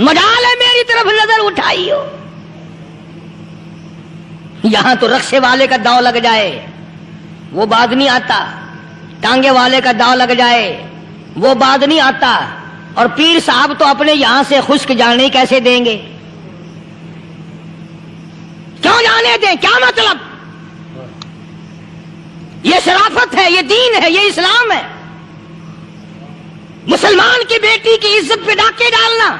مجال ہے میری طرف نظر اٹھائی ہو. یہاں تو رکشے والے کا داؤ لگ جائے وہ بعد نہیں آتا, ٹانگے والے کا داؤ لگ جائے وہ بعد نہیں آتا, اور پیر صاحب تو اپنے یہاں سے خشک جانے کیسے دیں گے؟ کیوں جانے دیں؟ کیا مطلب؟ یہ شرافت ہے, یہ دین ہے, یہ اسلام ہے. مسلمان کی بیٹی کی عزت پہ ڈاکے ڈالنا,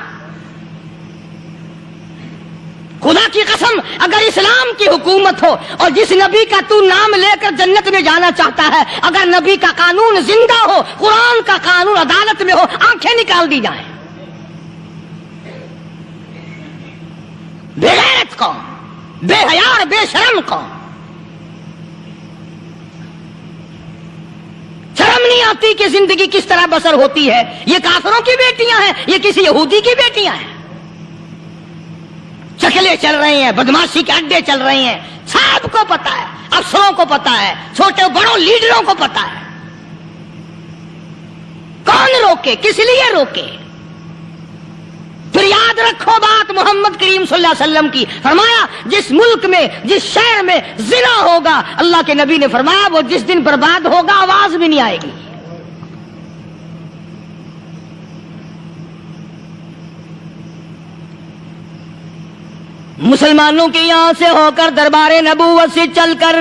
خدا کی قسم اگر اسلام کی حکومت ہو اور جس نبی کا تو نام لے کر جنت میں جانا چاہتا ہے, اگر نبی کا قانون زندہ ہو, قرآن کا قانون عدالت میں ہو, آنکھیں نکال دی جائیں. بے غیرت قوم, بے حیا اور بے شرم قوم, شرم نہیں آتی کہ زندگی کس طرح بسر ہوتی ہے. یہ کافروں کی بیٹیاں ہیں, یہ کسی یہودی کی بیٹیاں ہیں. چکلے چل رہے ہیں, بدماشی کے اڈے چل رہے ہیں, سب کو پتا ہے, افسروں کو پتا ہے, چھوٹے بڑوں لیڈروں کو پتا ہے. کون روکے؟ کس لیے روکے؟ پھر یاد رکھو بات محمد کریم صلی اللہ علیہ وسلم کی, فرمایا جس ملک میں, جس شہر میں زنا ہوگا, اللہ کے نبی نے فرمایا وہ جس دن برباد ہوگا آواز بھی نہیں آئے گی. مسلمانوں کے یہاں سے ہو کر دربار نبوت سے چل کر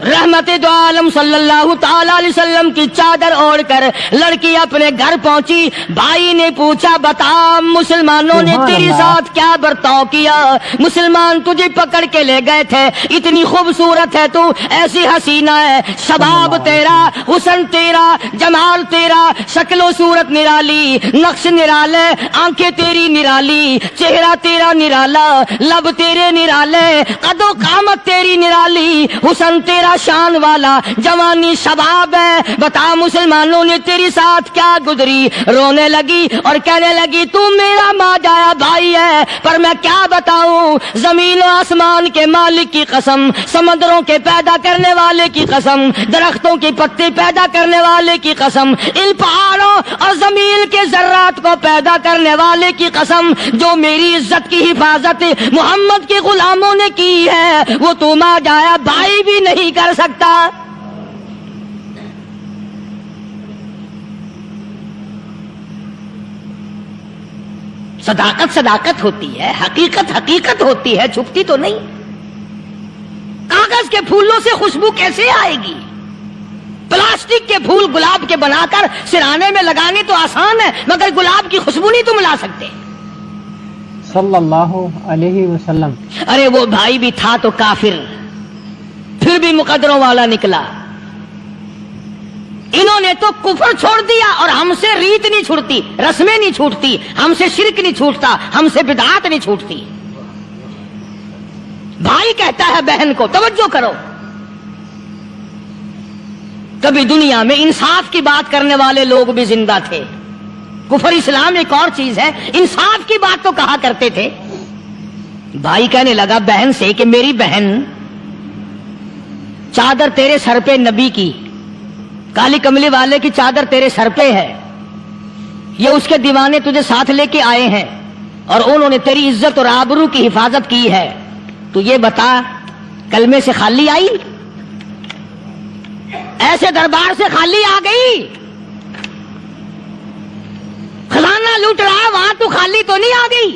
رحمت دو عالم صلی اللہ تعالی علیہ وسلم کی چادر اوڑھ کر لڑکی اپنے گھر پہنچی. بھائی نے پوچھا بتا مسلمانوں نے تیرے ساتھ کیا برتاؤ کیا؟ مسلمان تجھے پکڑ کے لے گئے تھے, اتنی خوبصورت ہے تو, ایسی حسینہ ہے, شباب تیرا, حسن تیرا, جمال تیرا, شکل و صورت نرالی, نقش نرالے, آنکھیں تیری نرالی, چہرہ تیرا نرالا, لب تیرے نرالے, قد و قامت تیری نرالی, حسن تیرا شان والا, جوانی شباب ہے, بتا مسلمانوں نے تیری ساتھ کیا گزری؟ رونے لگی اور کہنے لگی تو میرا ماں جایا بھائی ہے, پر میں کیا بتاؤں, زمین و آسمان کے مالک کی قسم, سمندروں کے پیدا کرنے والے کی قسم, درختوں کی پتے پیدا کرنے والے کی قسم, ان پہاڑوں اور زمین کے ذرات کو پیدا کرنے والے کی قسم, جو میری عزت کی حفاظت محمد کے غلاموں نے کی ہے, وہ تو ماں جایا بھائی بھی نہیں کر سکتا. صداقت صداقت ہوتی ہے, حقیقت حقیقت ہوتی ہے, چھپتی تو نہیں. کاغذ کے پھولوں سے خوشبو کیسے آئے گی؟ پلاسٹک کے پھول گلاب کے بنا کر سرانے میں لگانے تو آسان ہے, مگر گلاب کی خوشبو نہیں تم لا سکتے. صلی اللہ علیہ وسلم. ارے وہ بھائی بھی تھا تو کافر, پھر بھی مقدروں والا نکلا. انہوں نے تو کفر چھوڑ دیا, اور ہم سے ریت نہیں چھوٹتی, رسمیں نہیں چھوٹتی, ہم سے شرک نہیں چھوٹتا, ہم سے بدعات نہیں چھوٹتی. بھائی کہتا ہے بہن کو, توجہ کرو, کبھی دنیا میں انصاف کی بات کرنے والے لوگ بھی زندہ تھے. کفر اسلام ایک اور چیز ہے, انصاف کی بات تو کہا کرتے تھے. بھائی کہنے لگا بہن سے کہ میری بہن, چادر تیرے سر پہ نبی کی, کالی کملی والے کی چادر تیرے سر پہ ہے, یہ اس کے دیوانے تجھے ساتھ لے کے آئے ہیں, اور انہوں نے تیری عزت اور آبرو کی حفاظت کی ہے. تو یہ بتا کلمے سے خالی آئی, ایسے دربار سے خالی آ گئی؟ خزانہ لوٹ رہا وہاں تو خالی تو نہیں آ گئی؟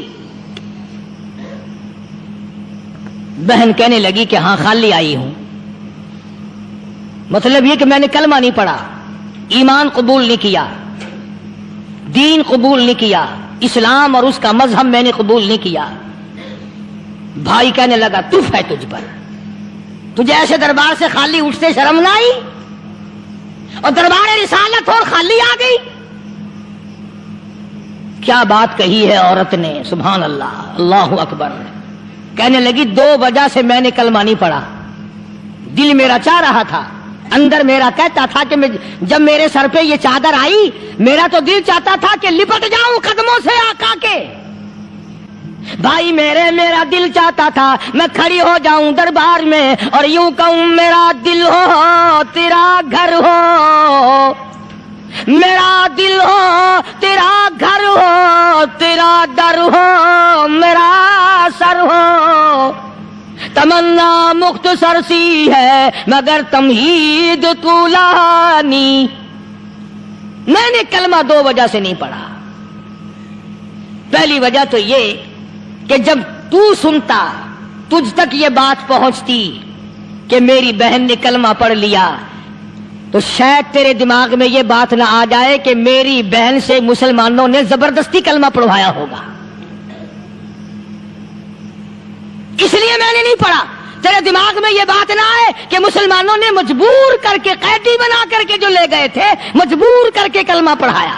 بہن کہنے لگی کہ ہاں خالی آئی ہوں. مطلب یہ کہ میں نے کلمہ نہیں پڑھا, ایمان قبول نہیں کیا, دین قبول نہیں کیا, اسلام اور اس کا مذہب میں نے قبول نہیں کیا. بھائی کہنے لگا تف ہے تجھ پر, تجھے ایسے دربار سے خالی اٹھتے شرم نہ آئی؟ اور دربار رسالت اور خالی آ گئی. کیا بات کہی ہے عورت نے, سبحان اللہ, اللہ اکبر. کہنے لگی 2 وجہ سے میں نے کلمہ نہیں پڑھا. دل میرا چاہ رہا تھا, اندر میرا کہتا تھا کہ جب میرے سر پہ یہ چادر آئی, میرا تو دل چاہتا تھا کہ لپٹ جاؤں قدموں سے آقا کے. بھائی میرا دل چاہتا تھا میں کھڑی ہو جاؤں دربار میں اور یوں کہوں میرا دل ہو تیرا گھر ہو, میرا دل ہو تیرا گھر ہو, تیرا میرا در ہو میرا سر ہو، تمنا مختصر سی ہے مگر تمہید طولانی۔ میں نے کلمہ دو وجہ سے نہیں پڑھا۔ پہلی وجہ تو یہ کہ جب تو سنتا، تجھ تک یہ بات پہنچتی کہ میری بہن نے کلمہ پڑھ لیا، تو شاید تیرے دماغ میں یہ بات نہ آ جائے کہ میری بہن سے مسلمانوں نے زبردستی کلمہ پڑھوایا ہوگا، اس لیے میں نے نہیں پڑھا۔ تیرے دماغ میں یہ بات نہ آئے کہ مسلمانوں نے مجبور کر کے، قیدی بنا کر کے جو لے گئے تھے، مجبور کر کے کلمہ پڑھایا،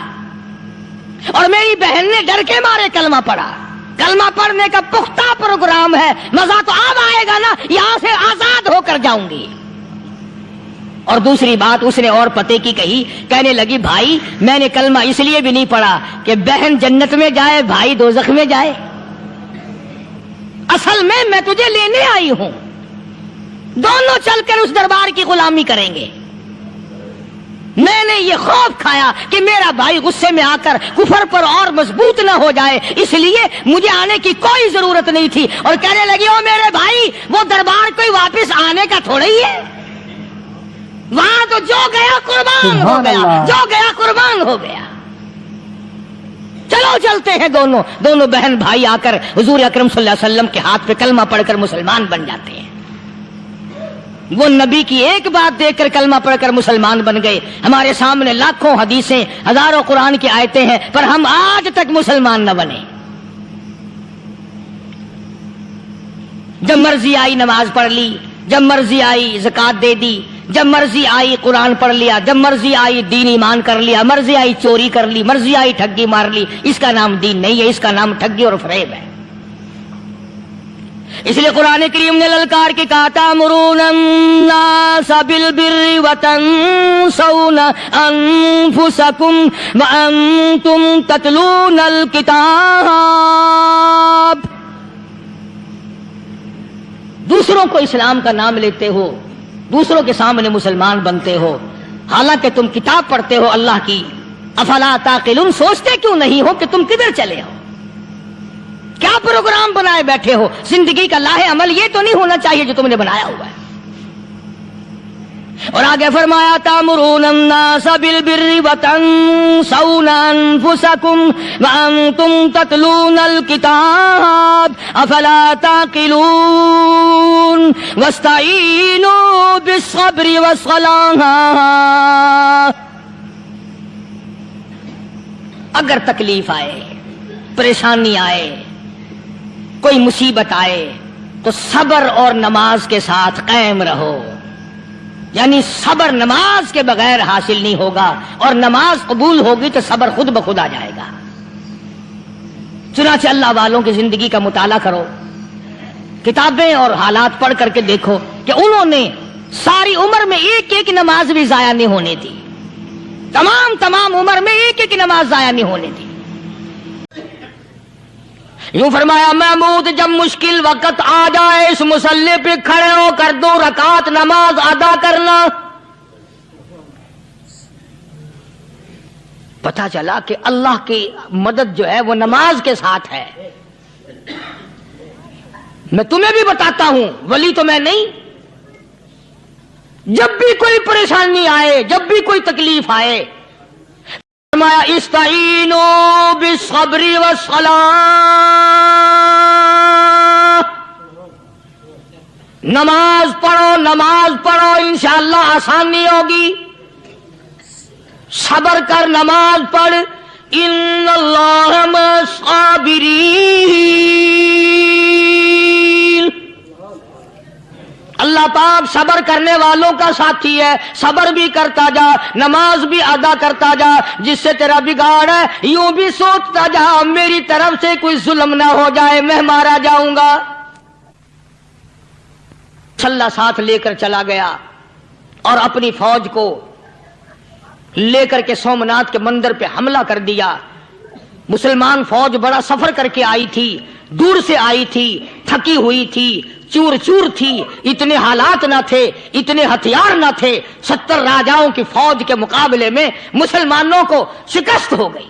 اور میری بہن نے ڈر کے مارے کلمہ پڑھا۔ کلمہ پڑھنے کا پختہ پروگرام ہے، مزہ تو اب آئے گا نا، یہاں سے آزاد ہو کر جاؤں گی۔ اور دوسری بات اس نے اور پتے کی کہی، کہنے لگی بھائی میں نے کلمہ اس لیے بھی نہیں پڑھا کہ بہن جنت میں جائے بھائی دوزخ میں جائے، اصل میں تجھے لینے آئی ہوں، دونوں چل کر اس دربار کی غلامی کریں گے۔ میں نے یہ خوف کھایا کہ میرا بھائی غصے میں آ کر کفر پر اور مضبوط نہ ہو جائے، اس لیے مجھے آنے کی کوئی ضرورت نہیں تھی۔ اور کہنے لگی او میرے بھائی، وہ دربار کوئی واپس آنے کا تھوڑا ہی ہے، وہاں تو جو گیا قربان ہو گیا، جو گیا قربان ہو گیا۔ چلو چلتے ہیں، دونوں بہن بھائی آ کر حضور اکرم صلی اللہ علیہ وسلم کے ہاتھ پہ کلمہ پڑھ کر مسلمان بن جاتے ہیں۔ وہ نبی کی ایک بات دیکھ کر کلمہ پڑھ کر مسلمان بن گئے۔ ہمارے سامنے لاکھوں حدیثیں، ہزاروں قرآن کی آیتیں ہیں، پر ہم آج تک مسلمان نہ بنے۔ جب مرضی آئی نماز پڑھ لی، جب مرضی آئی زکات دے دی، جب مرضی آئی قرآن پڑھ لیا، جب مرضی آئی دین ایمان کر لیا، مرضی آئی چوری کر لی، مرضی آئی ٹھگی مار لی۔ اس کا نام دین نہیں ہے، اس کا نام ٹھگی اور فریب ہے۔ اس لیے قرآن کریم نے للکار کے کہا تأمرون الناس بالبر وتنسون انفسکم وانتم تتلون الکتاب۔ دوسروں کو اسلام کا نام لیتے ہو، دوسروں کے سامنے مسلمان بنتے ہو، حالانکہ تم کتاب پڑھتے ہو اللہ کی۔ افلا تعقلون، سوچتے کیوں نہیں ہو کہ تم کدھر چلے ہو؟ کیا پروگرام بنائے بیٹھے ہو؟ زندگی کا لاہ عمل یہ تو نہیں ہونا چاہیے جو تم نے بنایا ہوا ہے۔ اور آگے فرمایا تأمرون الناس بالبر وتنسون انفسکم وانتم تتلون الکتاب افلا تعقلون واستعینوا بالصبر والصلاة۔ اگر تکلیف آئے، پریشانی آئے، کوئی مصیبت آئے تو صبر اور نماز کے ساتھ قائم رہو۔ یعنی صبر نماز کے بغیر حاصل نہیں ہوگا، اور نماز قبول ہوگی تو صبر خود بخود آ جائے گا۔ چنانچہ اللہ والوں کی زندگی کا مطالعہ کرو، کتابیں اور حالات پڑھ کر کے دیکھو کہ انہوں نے ساری عمر میں ایک ایک نماز بھی ضائع نہیں ہونے دی، تمام عمر میں ایک ایک نماز ضائع نہیں ہونے دی۔ یوں فرمایا محمود جب مشکل وقت آ جائے اس مصلی پہ کھڑے ہو کر 2 رکعت نماز ادا کرنا۔ پتہ چلا کہ اللہ کی مدد جو ہے وہ نماز کے ساتھ ہے۔ میں تمہیں بھی بتاتا ہوں، ولی تو میں نہیں، جب بھی کوئی پریشانی آئے، جب بھی کوئی تکلیف آئے، فرمایا استعینوا بالصبر والصلاة، نماز پڑھو انشاءاللہ آسانی ہوگی۔ صبر کر، نماز پڑھ، ان اللہ مع الصابرین، اللہ پاک صبر کرنے والوں کا ساتھی ہے۔ صبر بھی کرتا جا، نماز بھی ادا کرتا جا، جس سے تیرا بگاڑ ہے یوں بھی سوچتا جا میری طرف سے کوئی ظلم نہ ہو جائے، میں مارا جاؤں گا۔ چھلا ساتھ لے کر چلا گیا اور اپنی فوج کو لے کر کے سومناتھ کے مندر پہ حملہ کر دیا۔ مسلمان فوج بڑا سفر کر کے آئی تھی، دور سے آئی تھی، تھکی ہوئی تھی، چور چور تھی، اتنے حالات نہ تھے، اتنے ہتھیار نہ تھے۔ 70 راجاؤں کی فوج کے مقابلے میں مسلمانوں کو شکست ہو گئی۔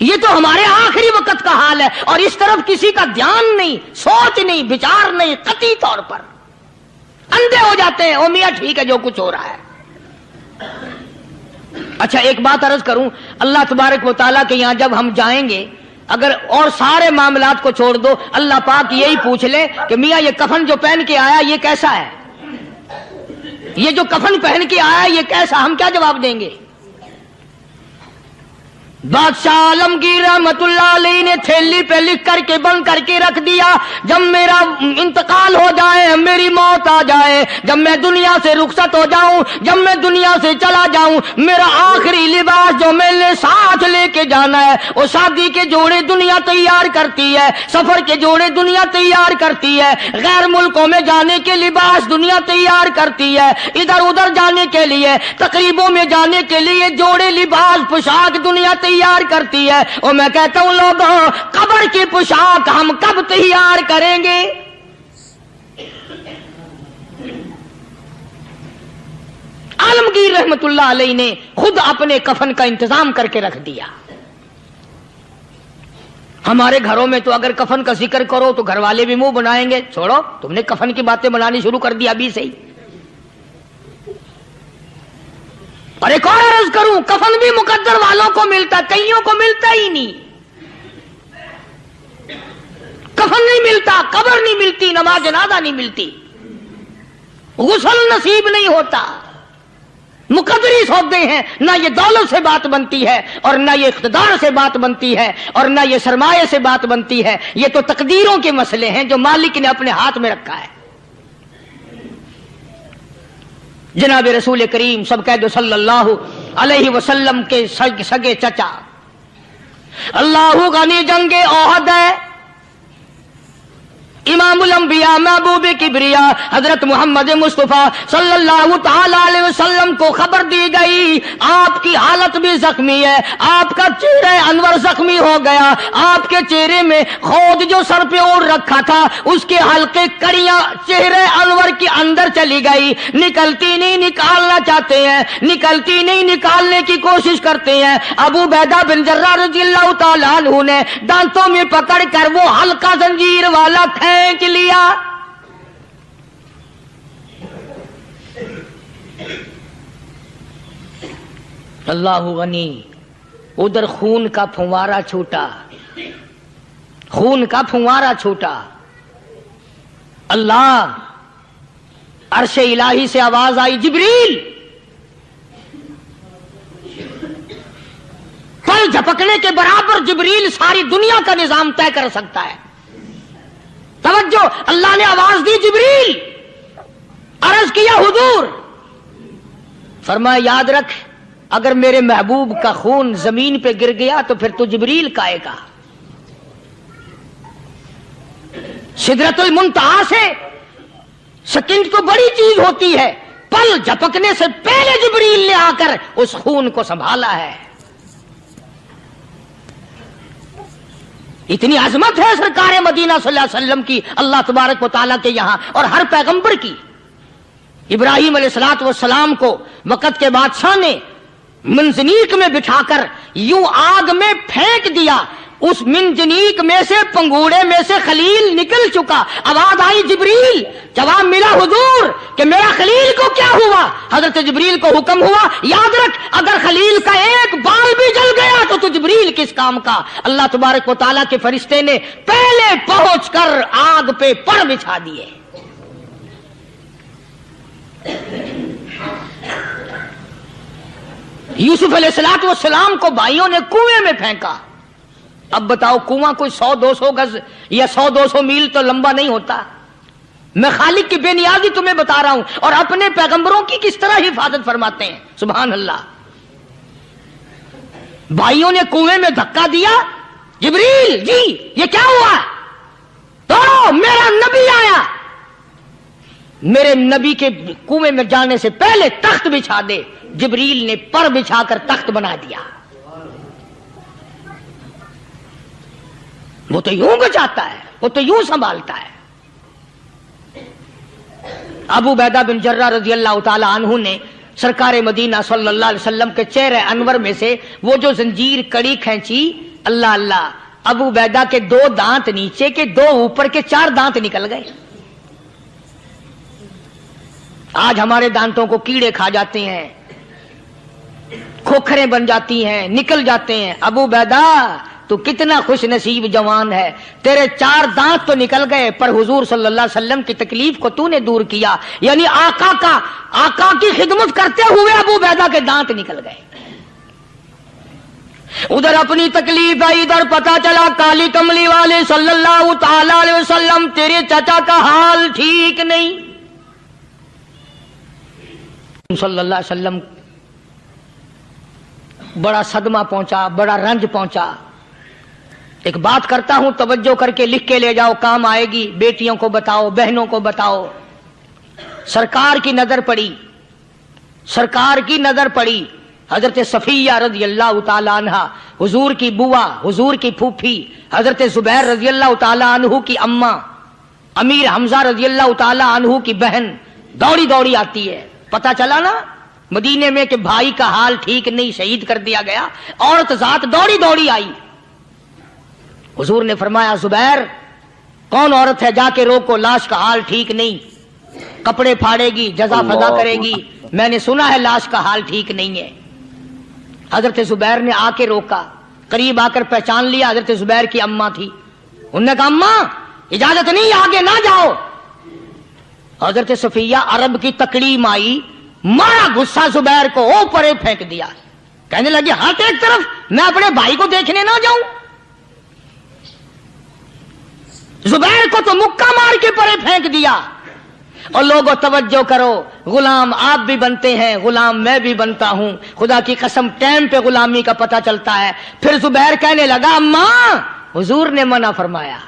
یہ تو ہمارے آخری وقت کا حال ہے، اور اس طرف کسی کا دھیان نہیں، سوچ نہیں، بچار نہیں، قطعی طور پر اندھے ہو جاتے ہیں۔ او میاں ٹھیک ہے جو کچھ ہو رہا ہے۔ اچھا ایک بات عرض کروں، اللہ تبارک و تعالیٰ کے یہاں جب ہم جائیں گے، اگر اور سارے معاملات کو چھوڑ دو، اللہ پاک یہی پوچھ لے کہ میاں یہ کفن جو پہن کے آیا یہ کیسا ہے، یہ جو کفن پہن کے آیا یہ کیسا، ہم کیا جواب دیں گے؟ بادشاہ عالمگیر رحمت اللہ علیہ نے تھیلی پہ لکھ کر کے بند کر کے رکھ دیا، جب میرا انتقال ہو جائے، میری موت آ جائے، جب میں دنیا سے رخصت ہو جاؤں، جب میں دنیا سے چلا جاؤں، میرا آخری لباس جو میں نے ساتھ لے کے جانا ہے، وہ شادی کے جوڑے دنیا تیار کرتی ہے، سفر کے جوڑے دنیا تیار کرتی ہے، غیر ملکوں میں جانے کے لباس دنیا تیار کرتی ہے، ادھر ادھر جانے کے لیے، تقریبوں میں جانے کے لیے جوڑے لباس پوشاک دنیا تیار کرتی ہے۔ اور میں کہتا ہوں لوگوں، قبر کی پوشاک ہم کب تیار کریں گے؟ عالمگیر رحمت اللہ علیہ نے خود اپنے کفن کا انتظام کر کے رکھ دیا۔ ہمارے گھروں میں تو اگر کفن کا ذکر کرو تو گھر والے بھی منہ بنائیں گے، چھوڑو تم نے کفن کی باتیں بنانی شروع کر دی ابھی سے ہی۔ اور ایک اور عرض کروں، کفن بھی مقدر والوں کو ملتا، کئیوں کو ملتا ہی نہیں۔ کفن نہیں ملتا، قبر نہیں ملتی، نماز جنازہ نہیں ملتی، غسل نصیب نہیں ہوتا۔ مقدری سودے ہیں، نہ یہ دولت سے بات بنتی ہے، اور نہ یہ اقتدار سے بات بنتی ہے، اور نہ یہ سرمایہ سے بات بنتی ہے، یہ تو تقدیروں کے مسئلے ہیں جو مالک نے اپنے ہاتھ میں رکھا ہے۔ جناب رسول کریم سب کہہ دو صلی اللہ علیہ وسلم کے سگے چچا، اللہ غنی جنگ احد ہے، امام الانبیاء محبوب کبریا حضرت محمد مصطفیٰ صلی اللہ تعالی علیہ وسلم کو خبر دی گئی، آپ کی حالت بھی زخمی ہے، آپ کا چہرہ انور زخمی ہو گیا، آپ کے چہرے میں خود جو سر پہ اوڑھ رکھا تھا اس کے حلقے کڑیاں چہرے انور کے اندر چلی گئی، نکلتی نہیں، نکالنا چاہتے ہیں، نکلتی نہیں، نکالنے کی کوشش کرتے ہیں۔ ابو عبیدہ بن جراح رضی اللہ تعالیٰ عنہ نے دانتوں میں پکڑ کر وہ حلقہ زنجیر والا کھینچ لیا۔ اللہ غنی، ادھر خون کا پھوارا چھوٹا، خون کا پھوارا چھوٹا، اللہ عرش الہی سے آواز آئی، جبریل پل جھپکنے کے برابر جبریل ساری دنیا کا نظام طے کر سکتا ہے۔ توجہ، اللہ نے آواز دی، جبریل، عرض کیا حضور، فرمایا یاد رکھ اگر میرے محبوب کا خون زمین پہ گر گیا تو پھر تو جبریل کا آئے گا۔ سدرۃ المنتہا سے سیکنڈ تو بڑی چیز ہوتی ہے، پل جھپکنے سے پہلے جبریل نے آ کر اس خون کو سنبھالا ہے۔ اتنی عظمت ہے سرکار مدینہ صلی اللہ علیہ وسلم کی اللہ تبارک و تعالیٰ کے یہاں اور ہر پیغمبر کی۔ ابراہیم علیہ الصلوۃ والسلام کو وقت کے بادشاہ نے منجنیق میں بٹھا کر یوں آگ میں پھینک دیا، اس منجنیق میں سے، پنگوڑے میں سے خلیل نکل چکا، آواز آئی جبریل، جواب ملا حضور کہ میرا خلیل کو کیا ہوا؟ حضرت جبریل کو حکم ہوا یاد رکھ اگر خلیل کا ایک بال بھی جل گیا تو جبریل کس کام کا؟ اللہ تبارک و تعالیٰ کے فرشتے نے پہلے پہنچ کر آگ پہ پر بچھا دیے۔ یوسف علیہ الصلوۃ والسلام کو بھائیوں نے کنویں میں پھینکا۔ اب بتاؤ کنواں کوئی 100-200 گز یا 100-200 میل تو لمبا نہیں ہوتا۔ میں خالق کی بے نیازی تمہیں بتا رہا ہوں، اور اپنے پیغمبروں کی کس طرح حفاظت فرماتے ہیں، سبحان اللہ۔ بھائیوں نے کنویں میں دھکا دیا، جبریل جی یہ کیا ہوا؟ تو میرا نبی آیا، میرے نبی کے کنویں میں جانے سے پہلے تخت بچھا دے۔ جبریل نے پر بچھا کر تخت بنا دیا۔ وہ تو یوں بچاتا ہے، وہ تو یوں سنبھالتا ہے۔ ابو عبیدہ بن جراح رضی اللہ تعالی عنہ نے سرکار مدینہ صلی اللہ علیہ وسلم کے چہرے انور میں سے وہ جو زنجیر کڑی کھینچی، اللہ اللہ، ابو عبیدہ کے 2 دانت نیچے کے، 2 اوپر کے، 4 دانت نکل گئے۔ آج ہمارے دانتوں کو کیڑے کھا جاتے ہیں، کھوکھریں بن جاتی ہیں، نکل جاتے ہیں۔ ابو عبیدہ تو کتنا خوش نصیب جوان ہے، تیرے 4 دانت تو نکل گئے، پر حضور صلی اللہ علیہ وسلم کی تکلیف کو تو نے دور کیا، یعنی آقا کی خدمت کرتے ہوئے ابو عبیدہ کے دانت نکل گئے۔ ادھر اپنی تکلیف ہے، ادھر پتا چلا کالی کملی والے صلی اللہ تعالی علیہ وسلم تیرے چچا کا حال ٹھیک نہیں۔ صلی اللہ علیہ وسلم بڑا صدمہ پہنچا، بڑا رنج پہنچا۔ ایک بات کرتا ہوں، توجہ کر کے لکھ کے لے جاؤ، کام آئے گی، بیٹیوں کو بتاؤ، بہنوں کو بتاؤ۔ سرکار کی نظر پڑی، سرکار کی نظر پڑی حضرت صفیہ رضی اللہ تعالی عنہ، حضور کی بوا، حضور کی پھوپھی، حضرت زبیر رضی اللہ تعالی عنہ کی اماں، امیر حمزہ رضی اللہ تعالی عنہ کی بہن، دوڑی دوڑی آتی ہے۔ پتا چلا نا مدینے میں کہ بھائی کا حال ٹھیک نہیں، شہید کر دیا گیا، عورت ذات دوڑی دوڑی آئی۔ حضور نے فرمایا زبیر کون عورت ہے، جا کے روکو، لاش کا حال ٹھیک نہیں، کپڑے پھاڑے گی، جزا فضا کرے گی، میں نے سنا ہے لاش کا حال ٹھیک نہیں ہے۔ حضرت زبیر نے آ کے روکا، قریب آ کر پہچان لیا حضرت زبیر کی اماں تھی۔ انہوں نے کہا اماں اجازت نہیں، آگے نہ جاؤ۔ حضرت صفیہ عرب کی تکڑیم آئی، مارا غصہ زبیر کو، اوپر پھینک دیا، کہنے لگی ہاتھ ایک طرف، میں اپنے بھائی کو دیکھنے نہ جاؤں۔ زبیر کو تو مکہ مار کے پرے پھینک دیا۔ اور لوگوں توجہ کرو، غلام آپ بھی بنتے ہیں، غلام میں بھی بنتا ہوں، خدا کی قسم ٹائم پہ غلامی کا پتہ چلتا ہے۔ پھر زبیر کہنے لگا اماں حضور نے منع فرمایا،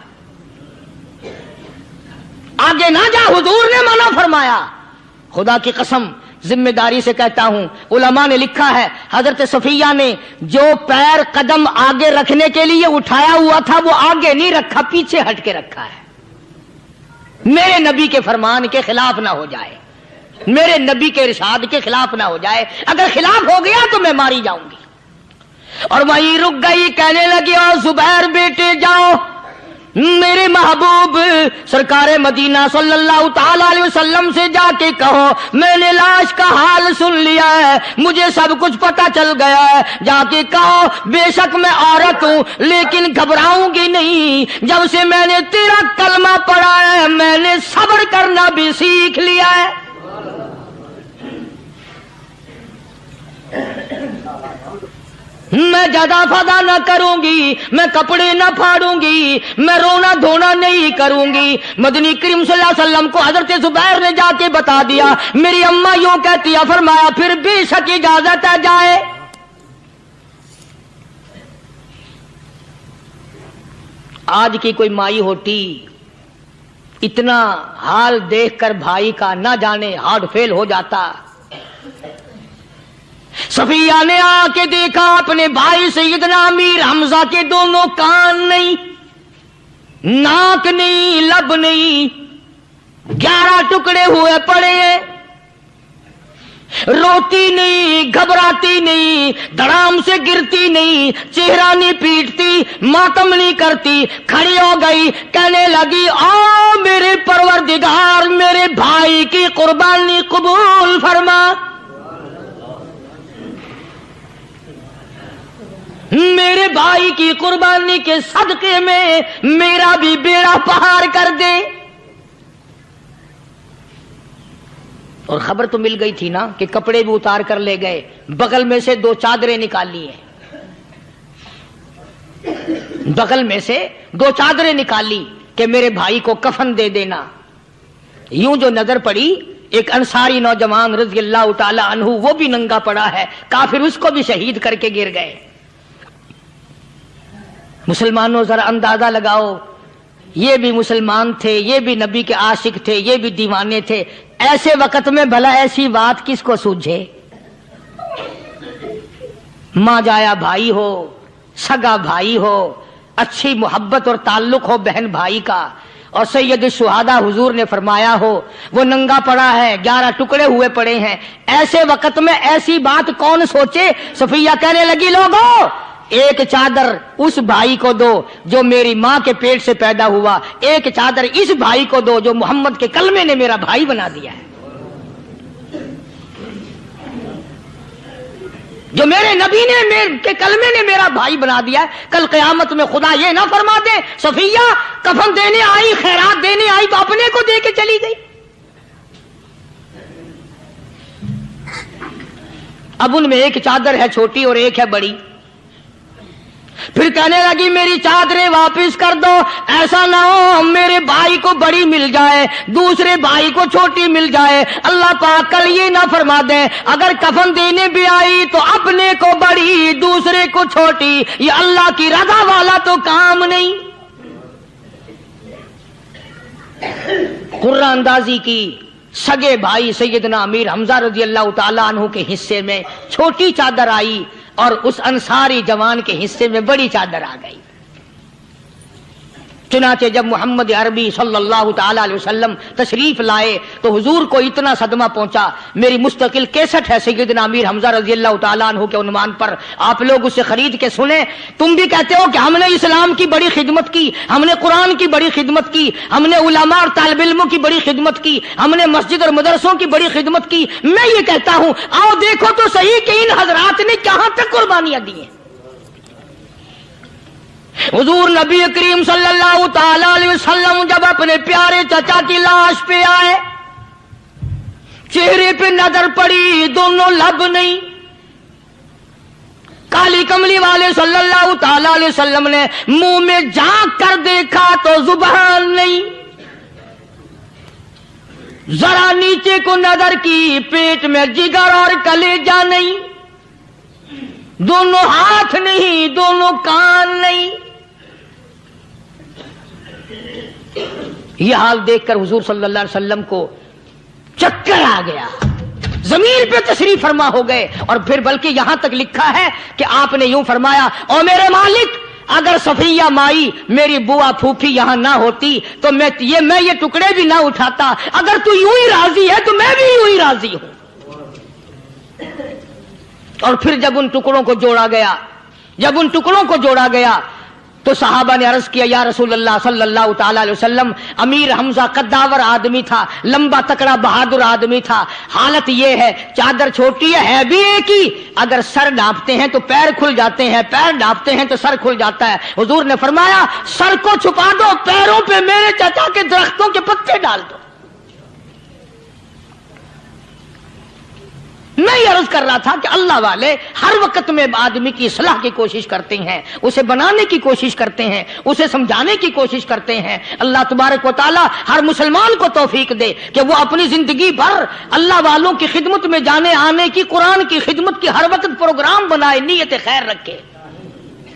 آگے نہ جا، حضور نے منع فرمایا۔ خدا کی قسم ذمہ داری سے کہتا ہوں، علماء نے لکھا ہے حضرت صفیہ نے جو پیر قدم آگے رکھنے کے لیے اٹھایا ہوا تھا وہ آگے نہیں رکھا، پیچھے ہٹ کے رکھا ہے، میرے نبی کے فرمان کے خلاف نہ ہو جائے، میرے نبی کے ارشاد کے خلاف نہ ہو جائے، اگر خلاف ہو گیا تو میں ماری جاؤں گی۔ اور وہیں رک گئی، کہنے لگی او زبیر بیٹے جاؤ، میرے محبوب سرکار مدینہ صلی اللہ تعالی علیہ وسلم سے جا کے کہو میں نے لاش کا حال سن لیا ہے، مجھے سب کچھ پتہ چل گیا ہے، جا کے کہو بے شک میں عورت ہوں لیکن گھبراؤں گی نہیں، جب سے میں نے تیرا کلمہ پڑھا ہے میں نے صبر کرنا بھی سیکھ لیا ہے۔ میں جدا فدا نہ کروں گی، میں کپڑے نہ پھاڑوں گی، میں رونا دھونا نہیں کروں گی۔ مدنی کریم صلی اللہ علیہ وسلم کو حضرت زبیر نے جا کے بتا دیا، میری اماں یوں کہتی ہے، فرمایا پھر بے شک اجازت ہے جائے۔ آج کی کوئی مائی ہوتی اتنا حال دیکھ کر بھائی کا نہ جانے ہارٹ فیل ہو جاتا۔ صفیہ نے آ کے دیکھا اپنے بھائی سیدنا امیر حمزہ کے دونوں کان نہیں، ناک نہیں، لب نہیں، 11 ٹکڑے ہوئے پڑے ہیں، روتی نہیں، گھبراتی نہیں، دھڑام سے گرتی نہیں، چہرہ نہیں پیٹتی، ماتم نہیں کرتی، کھڑی ہو گئی، کہنے لگی آ میرے پروردگار میرے بھائی کی قربانی قبول فرما، میرے بھائی کی قربانی کے صدقے میں میرا بھی بیڑا پہاڑ کر دے۔ اور خبر تو مل گئی تھی نا کہ کپڑے بھی اتار کر لے گئے، بغل میں سے 2 چادریں نکالی ہیں، بغل میں سے 2 چادریں نکالی کہ میرے بھائی کو کفن دے دینا۔ یوں جو نظر پڑی ایک انصاری نوجوان رضی اللہ تعالی عنہ، وہ بھی ننگا پڑا ہے، کافر اس کو بھی شہید کر کے گر گئے۔ مسلمانوں ذرا اندازہ لگاؤ، یہ بھی مسلمان تھے، یہ بھی نبی کے عاشق تھے، یہ بھی دیوانے تھے، ایسے وقت میں بھلا ایسی بات کس کو سوجھے؟ ماں جایا بھائی ہو، سگا بھائی ہو، اچھی محبت اور تعلق ہو بہن بھائی کا، اور سید الشہداء حضور نے فرمایا ہو وہ ننگا پڑا ہے، 11 ٹکڑے ہوئے پڑے ہیں، ایسے وقت میں ایسی بات کون سوچے؟ صفیہ کہنے لگی لوگوں ایک چادر اس بھائی کو دو جو میری ماں کے پیٹ سے پیدا ہوا، ایک چادر اس بھائی کو دو جو محمد کے کلمے نے میرا بھائی بنا دیا ہے، جو میرے نبی نے میرے کے کلمے نے میرا بھائی بنا دیا ہے۔ کل قیامت میں خدا یہ نہ فرما دے صفیہ کفن دینے آئی، خیرات دینے آئی تو اپنے کو دے کے چلی گئی۔ اب ان میں ایک چادر ہے چھوٹی اور ایک ہے بڑی، پھر کہنے لگی میری چادریں واپس کر دو، ایسا نہ ہو میرے بھائی کو بڑی مل جائے دوسرے بھائی کو چھوٹی مل جائے، اللہ پاک کل یہ نہ فرما دے اگر کفن دینے بھی آئی تو اپنے کو بڑی دوسرے کو چھوٹی، یہ اللہ کی رضا والا تو کام نہیں۔ قرآن اندازی کی سگے بھائی سیدنا امیر حمزہ رضی اللہ تعالیٰ عنہ کے حصے میں چھوٹی چادر آئی اور اس انصاری جوان کے حصے میں بڑی چادر آ گئی۔ چنانچہ جب محمد عربی صلی اللہ تعالی علیہ وسلم تشریف لائے تو حضور کو اتنا صدمہ پہنچا، میری مستقل کیسٹ ہے سیدنا امیر حمزہ رضی اللہ تعالیٰ عنہ کے عنوان پر، آپ لوگ اسے خرید کے سنیں۔ تم بھی کہتے ہو کہ ہم نے اسلام کی بڑی خدمت کی، ہم نے قرآن کی بڑی خدمت کی، ہم نے علماء اور طالب علموں کی بڑی خدمت کی، ہم نے مسجد اور مدرسوں کی بڑی خدمت کی۔ میں یہ کہتا ہوں آؤ دیکھو تو صحیح کہ ان حضرات نے کہاں تک قربانیاں دی ہیں۔ حضور نبی کریم صلی اللہ تعالی علیہ وسلم جب اپنے پیارے چچا کی لاش پہ آئے، چہرے پہ نظر پڑی دونوں لب نہیں، کالی کملی والے صلی اللہ تعالی علیہ وسلم نے منہ میں جھانک کر دیکھا تو زبان نہیں، ذرا نیچے کو نظر کی پیٹ میں جگر اور کلیجہ نہیں، دونوں ہاتھ نہیں دونوں کان نہیں۔ یہ حال دیکھ کر حضور صلی اللہ علیہ وسلم کو چکر آ گیا، زمین پہ تشریف فرما ہو گئے، اور پھر بلکہ یہاں تک لکھا ہے کہ آپ نے یوں فرمایا او میرے مالک اگر صفیہ مائی میری بوا پھوپھی یہاں نہ ہوتی تو میں یہ ٹکڑے بھی نہ اٹھاتا، اگر تو یوں ہی راضی ہے تو میں بھی یوں ہی راضی ہوں۔ اور پھر جب ان ٹکڑوں کو جوڑا گیا تو صحابہ نے عرض کیا یا رسول اللہ صلی اللہ تعالی علیہ وسلم امیر حمزہ قداور آدمی تھا، لمبا تکڑا بہادر آدمی تھا، حالت یہ ہے چادر چھوٹی ہے بھی ایک ہی، اگر سر ڈھانپتے ہیں تو پیر کھل جاتے ہیں، پیر ڈھانپتے ہیں تو سر کھل جاتا ہے۔ حضور نے فرمایا سر کو چھپا دو، پیروں پہ میرے چچا کے درختوں کے پتے ڈال دو۔ میں یہ عرض کر رہا تھا کہ اللہ والے ہر وقت میں آدمی کی اصلاح کی کوشش کرتے ہیں، اسے بنانے کی کوشش کرتے ہیں، اسے سمجھانے کی کوشش کرتے ہیں۔ اللہ تبارک و تعالی ہر مسلمان کو توفیق دے کہ وہ اپنی زندگی بھر اللہ والوں کی خدمت میں جانے آنے کی، قرآن کی خدمت کی ہر وقت پروگرام بنائے، نیت خیر رکھے۔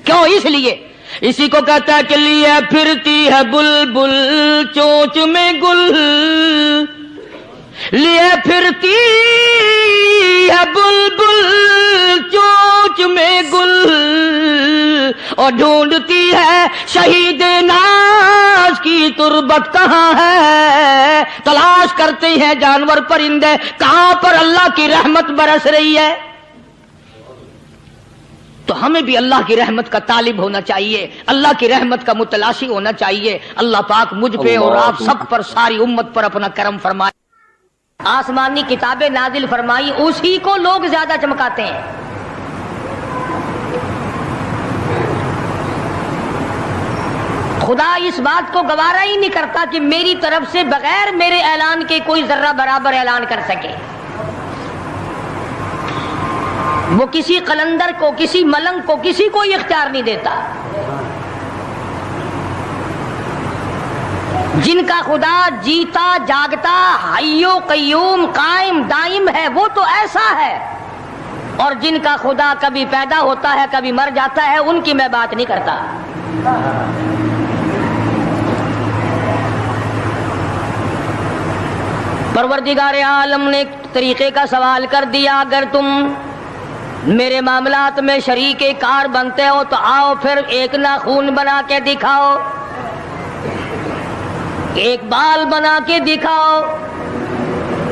کیوں؟ اس لیے اسی کو کہتا ہے کہ لیے پھرتی ہے بلبل چونچ میں گل، لیے پھرتی ہے بلبل چونچ میں گل، اور ڈھونڈتی ہے شہید ناز کی تربت کہاں ہے، تلاش کرتے ہیں جانور پرندے کہاں پر اللہ کی رحمت برس رہی ہے۔ تو ہمیں بھی اللہ کی رحمت کا طالب ہونا چاہیے، اللہ کی رحمت کا متلاشی ہونا چاہیے۔ اللہ پاک مجھ پہ اور آپ سب پر، ساری امت پر اپنا کرم فرمائے۔ آسمانی کتابیں نازل فرمائی اسی کو لوگ زیادہ چمکاتے ہیں۔ خدا اس بات کو گوارا ہی نہیں کرتا کہ میری طرف سے بغیر میرے اعلان کے کوئی ذرہ برابر اعلان کر سکے۔ وہ کسی قلندر کو، کسی ملنگ کو، کسی کو اختیار نہیں دیتا۔ جن کا خدا جیتا جاگتا حی و قیوم قائم دائم ہے وہ تو ایسا ہے، اور جن کا خدا کبھی پیدا ہوتا ہے کبھی مر جاتا ہے ان کی میں بات نہیں کرتا۔ پروردگار عالم نے ایک طریقے کا سوال کر دیا، اگر تم میرے معاملات میں شریک کار بنتے ہو تو آؤ پھر ایک ناخون بنا کے دکھاؤ، ایک بال بنا کے دکھاؤ،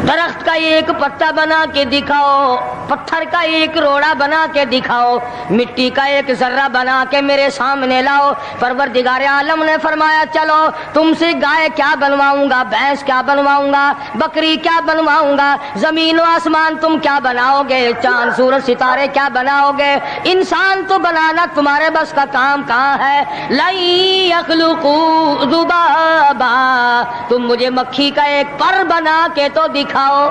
درخت کا ایک پتا بنا کے دکھاؤ، پتھر کا ایک روڑا بنا کے دکھاؤ، مٹی کا ایک ذرہ بنا کے میرے سامنے لاؤ۔ پروردگار عالم نے فرمایا چلو تم سے گائے کیا بنواؤں گا، بھینس کیا بنواؤں گا، بکری کیا بنواؤں گا، زمین و آسمان تم کیا بناؤ گے، چاند سورج ستارے کیا بناؤ گے، انسان تو بنانا تمہارے بس کا کام کہاں ہے۔ لَن يَخْلُقُوا ذُبَابًا، تم مجھے مکھی کا ایک پر بنا کے تو دکھاؤ۔